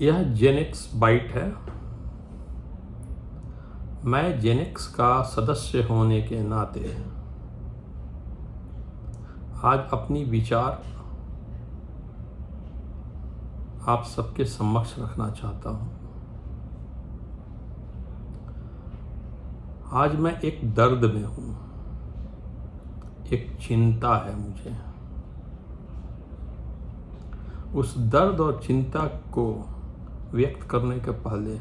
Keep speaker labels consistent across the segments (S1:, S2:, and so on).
S1: यह Gen X bite है। मैं जेनेक्स का सदस्य होने के नाते आज अपनी विचार आप सबके समक्ष रखना चाहता हूँ। आज मैं एक दर्द में हूँ, एक चिंता है मुझे। उस दर्द और चिंता को व्यक्त करने के पहले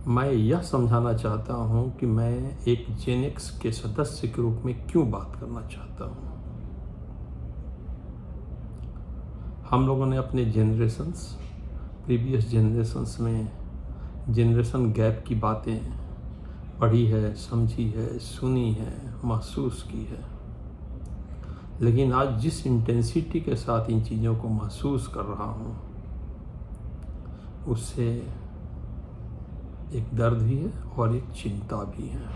S1: मैं यह समझाना चाहता हूँ कि मैं एक जेनेक्स के सदस्य के रूप में क्यों बात करना चाहता हूँ। हम लोगों ने अपने प्रीवियस जनरेशन्स में जनरेशन गैप की बातें पढ़ी है, समझी है, सुनी है, महसूस की है। लेकिन आज जिस इंटेंसिटी के साथ इन चीज़ों को महसूस कर रहा हूँ, उससे एक दर्द भी है और एक चिंता भी है।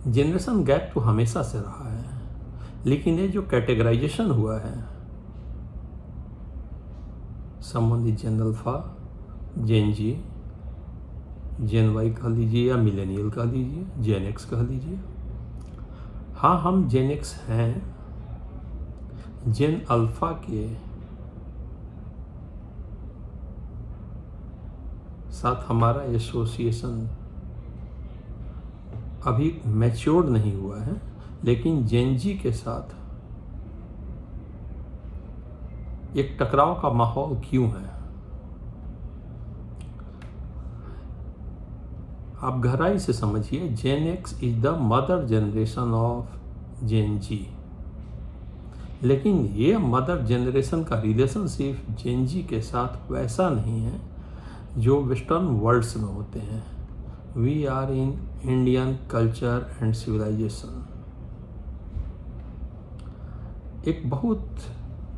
S1: जनरेशन गैप तो हमेशा से रहा है, लेकिन ये जो कैटेगराइजेशन हुआ है संबंधित जेन अल्फा, जेन जी, जेन वाई कह लीजिए या मिलेनियल कह लीजिए, जेन एक्स कह लीजिए। हाँ, हम जेन एक्स हैं। जेन अल्फा के साथ हमारा एसोसिएशन अभी मैच्योर्ड नहीं हुआ है, लेकिन जेन जी के साथ एक टकराव का माहौल क्यों है? आप गहराई से समझिए। Gen X is the mother generation of gen Z, लेकिन ये मदर जनरेशन का रिलेशनशिप जेन जी के साथ वैसा नहीं है जो वेस्टर्न वर्ल्ड्स में होते हैं। We are in Indian culture and civilisation. एक बहुत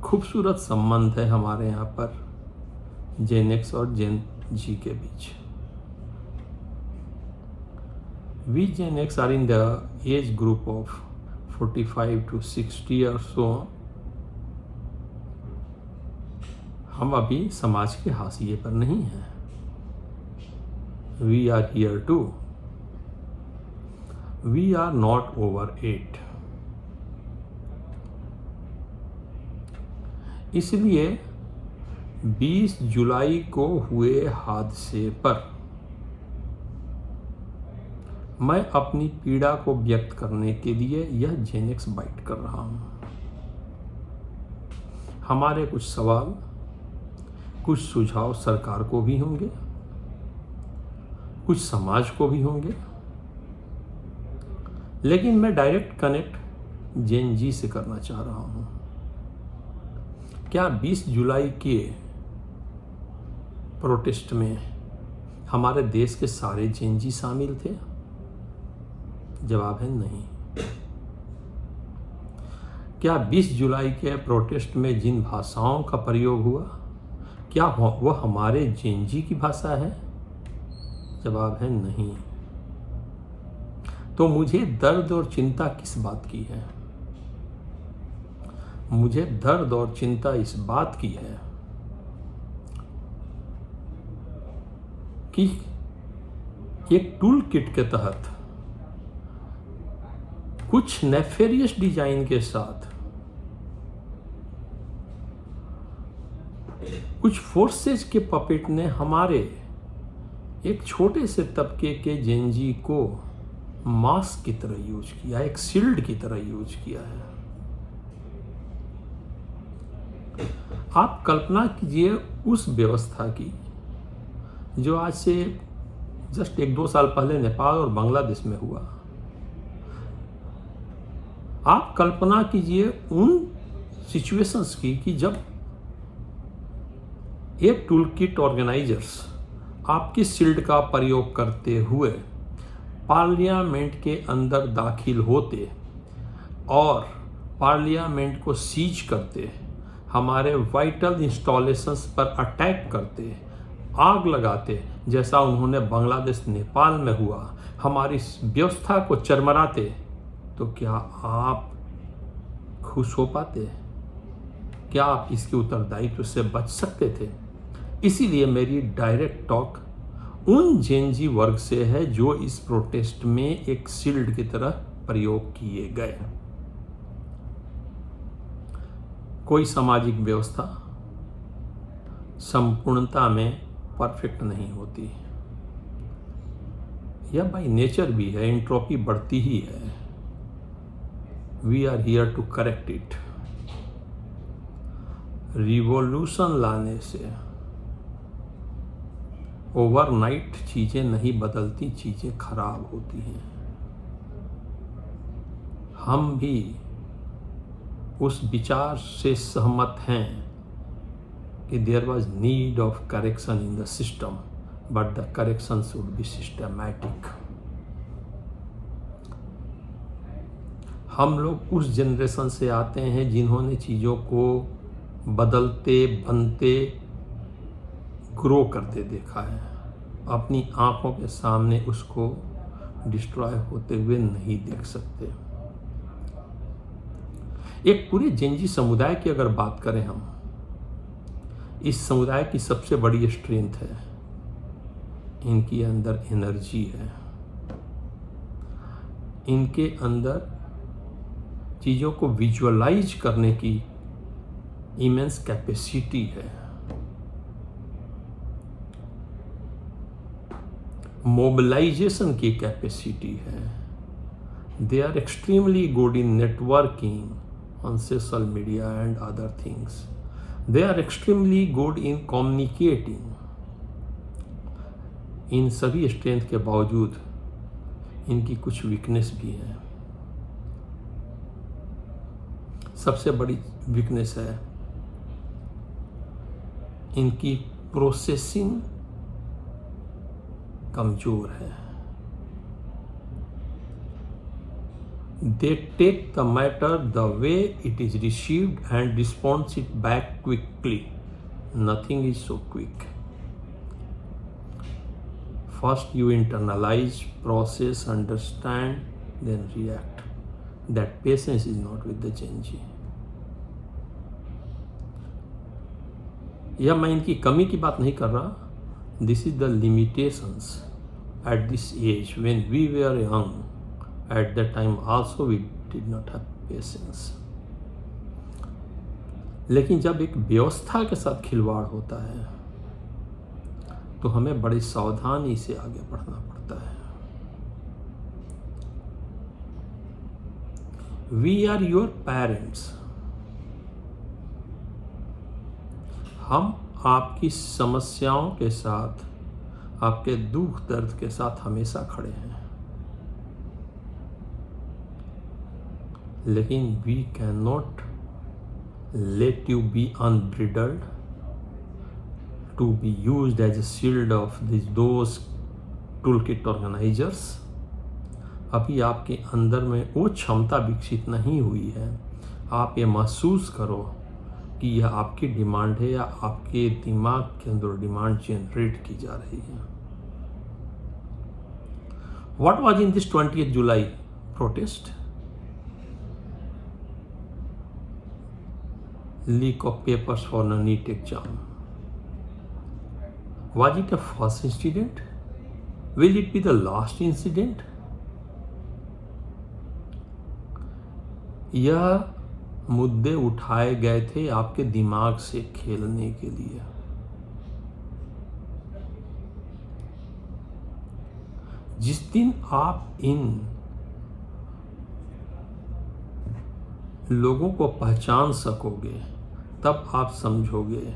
S1: खूबसूरत संबंध है हमारे यहाँ पर जेन एक्स और जेन जी के बीच। We gen X are in the age group of 45 to 60 or so। हम अभी समाज के हाशिए पर नहीं हैं। We are here to. We are not over 8। इसलिए 20 जुलाई को हुए हादसे पर मैं अपनी पीड़ा को व्यक्त करने के लिए यह जेनेक्स बाइट कर रहा हूं। हमारे कुछ सवाल, कुछ सुझाव सरकार को भी होंगे, कुछ समाज को भी होंगे, लेकिन मैं डायरेक्ट कनेक्ट जेन जी से करना चाह रहा हूं। क्या 20 जुलाई के प्रोटेस्ट में हमारे देश के सारे जेन जी शामिल थे? जवाब है नहीं। क्या 20 जुलाई के प्रोटेस्ट में जिन भाषाओं का प्रयोग हुआ, क्या वह हमारे जेन जी की भाषा है? जवाब है नहीं। तो मुझे दर्द और चिंता किस बात की है? मुझे दर्द और चिंता इस बात की है कि एक टूल किट के तहत कुछ नेफेरियस डिजाइन के साथ कुछ फोर्सेज के पपेट ने हमारे एक छोटे से तबके के जेन जी को मास्क की तरह यूज किया, एक शील्ड की तरह यूज किया है। आप कल्पना कीजिए उस व्यवस्था की जो आज से जस्ट 1-2 साल पहले नेपाल और बांग्लादेश में हुआ। आप कल्पना कीजिए उन सिचुएशंस की कि जब एक टूल किट ऑर्गेनाइजर्स आपकी शील्ड का प्रयोग करते हुए पार्लियामेंट के अंदर दाखिल होते और पार्लियामेंट को सीज करते, हमारे वाइटल इंस्टॉलेशंस पर अटैक करते, आग लगाते, जैसा उन्होंने बांग्लादेश नेपाल में हुआ, हमारी व्यवस्था को चरमराते। तो क्या आप खुश हो पाते? क्या आप इसके उत्तरदायित्व से बच सकते थे? इसीलिए मेरी डायरेक्ट टॉक उन जेनजी वर्ग से है जो इस प्रोटेस्ट में एक शील्ड की तरह प्रयोग किए गए। कोई सामाजिक व्यवस्था संपूर्णता में परफेक्ट नहीं होती। यह बाय नेचर भी है, एंट्रोपी बढ़ती ही है। We are here to correct it. Revolution लाने से ओवरनाइट चीजें नहीं बदलती, चीजें खराब होती हैं। हम भी उस विचार से सहमत हैं कि there was need of correction in the system, but the correction should be systematic. हम लोग उस जनरेशन से आते हैं जिन्होंने चीज़ों को बदलते बनते ग्रो करते देखा है, अपनी आंखों के सामने उसको डिस्ट्रॉय होते हुए नहीं देख सकते। एक पूरे जेनजी समुदाय की अगर बात करें हम, इस समुदाय की सबसे बड़ी स्ट्रेंथ है इनकी अंदर एनर्जी है, इनके अंदर चीज़ों को विजुअलाइज करने की इमेंस कैपेसिटी है, मोबिलाइजेशन की कैपेसिटी है। They are extremely good in networking on social media and other things. They are extremely good in communicating. इन सभी स्ट्रेंथ के बावजूद इनकी कुछ वीकनेस भी है। सबसे बड़ी वीकनेस है इनकी प्रोसेसिंग कमजोर है। They take the matter the way it is received and responds it back quickly. Nothing is so quick. First you internalize, process, understand, then react. That patience is not with the Gen Z. या मैं इनकी कमी की बात नहीं कर रहा। This is the limitations at this age when we were young. At that time also we did not have patience. लेकिन जब एक व्यवस्था के साथ खिलवाड़ होता है तो हमें बड़ी सावधानी से आगे बढ़ना पड़ता है। We are your parents. हम आपकी समस्याओं के साथ, आपके दुख दर्द के साथ हमेशा खड़े हैं, लेकिन we can not let you be unbridled to be used as a shield of those toolkit organizers. अभी आपके अंदर में वो क्षमता विकसित नहीं हुई है। आप ये महसूस करो कि यह आपकी डिमांड है या आपके दिमाग के अंदर डिमांड जनरेट की जा रही है। What was in this 20th July protest? Leak of papers for the NEET exam. Was it a first incident? Will it be the last incident? यह मुद्दे उठाए गए थे आपके दिमाग से खेलने के लिए। जिस दिन आप इन लोगों को पहचान सकोगे तब आप समझोगे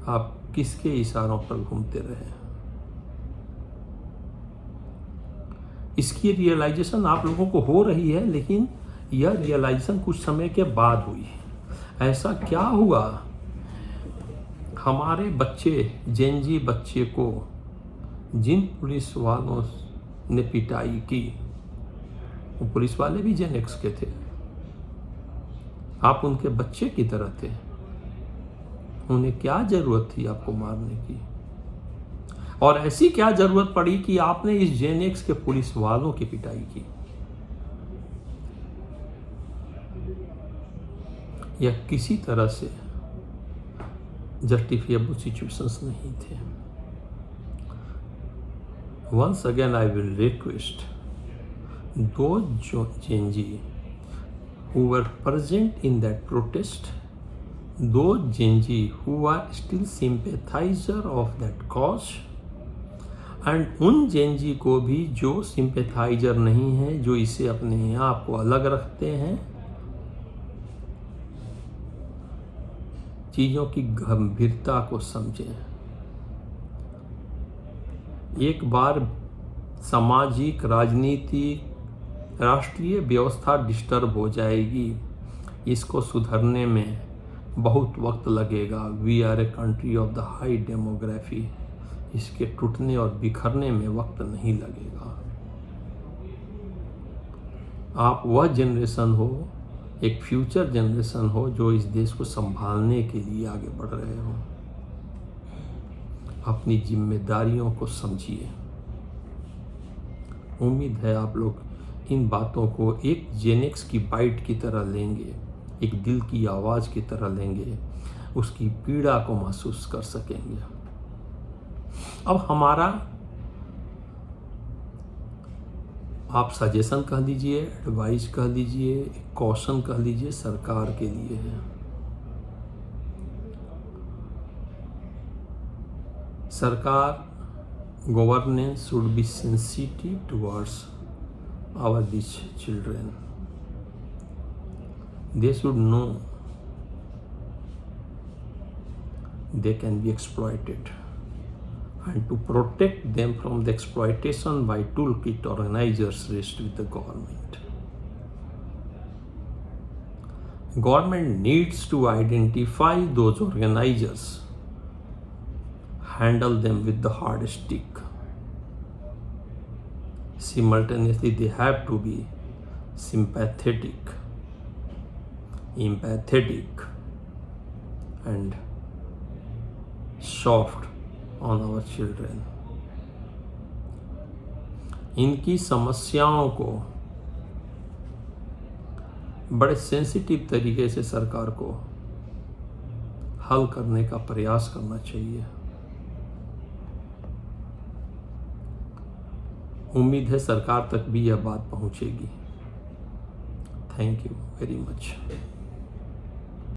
S1: आप किसके इशारों पर घूमते रहे। इसकी रियलाइजेशन आप लोगों को हो रही है, लेकिन यह रियलाइजेशन कुछ समय के बाद हुई। ऐसा क्या हुआ, हमारे बच्चे, जेनजी बच्चे को जिन पुलिस वालों ने पिटाई की, वो पुलिस वाले भी जेन एक्स के थे। आप उनके बच्चे की तरह थे। उन्हें क्या जरूरत थी आपको मारने की? और ऐसी क्या जरूरत पड़ी कि आपने इस जेन एक्स के पुलिस वालों की पिटाई की? या किसी तरह से जस्टिफिएबल सिचुएशंस नहीं थे। Once again, I will request those Gen Z who were present in that protest, those Gen Z who are still sympathizer of that cause, and उन Gen Z को भी जो sympathizer नहीं है, जो इसे अपने आप को अलग रखते हैं, चीज़ों की गंभीरता को समझें। एक बार सामाजिक, राजनीतिक, राष्ट्रीय व्यवस्था डिस्टर्ब हो जाएगी। इसको सुधरने में बहुत वक्त लगेगा। We are a country of the high demography. इसके टूटने और बिखरने में वक्त नहीं लगेगा। आप वह जनरेशन हो, एक फ्यूचर जनरेशन हो, जो इस देश को संभालने के लिए आगे बढ़ रहे हो। अपनी जिम्मेदारियों को समझिए। उम्मीद है आप लोग इन बातों को एक जेनेक्स की बाइट की तरह लेंगे, एक दिल की आवाज़ की तरह लेंगे, उसकी पीड़ा को महसूस कर सकेंगे। अब हमारा, आप सजेशन कह लीजिए, एडवाइस कह लीजिए, कॉशन कह लीजिए, सरकार के लिए है। सरकार, governance should be sensitive towards these children. They should know they can be exploited, and to protect them from the exploitation by toolkit organizers rests with the government. Government needs to identify those organizers, handle them with the hard stick. Simultaneously, they have to be sympathetic, empathetic, and soft on our children. इनकी समस्याओं को बड़े sensitive तरीके से सरकार को हल करने का प्रयास करना चाहिए। उम्मीद है सरकार तक भी यह बात पहुंचेगी। Thank you very much.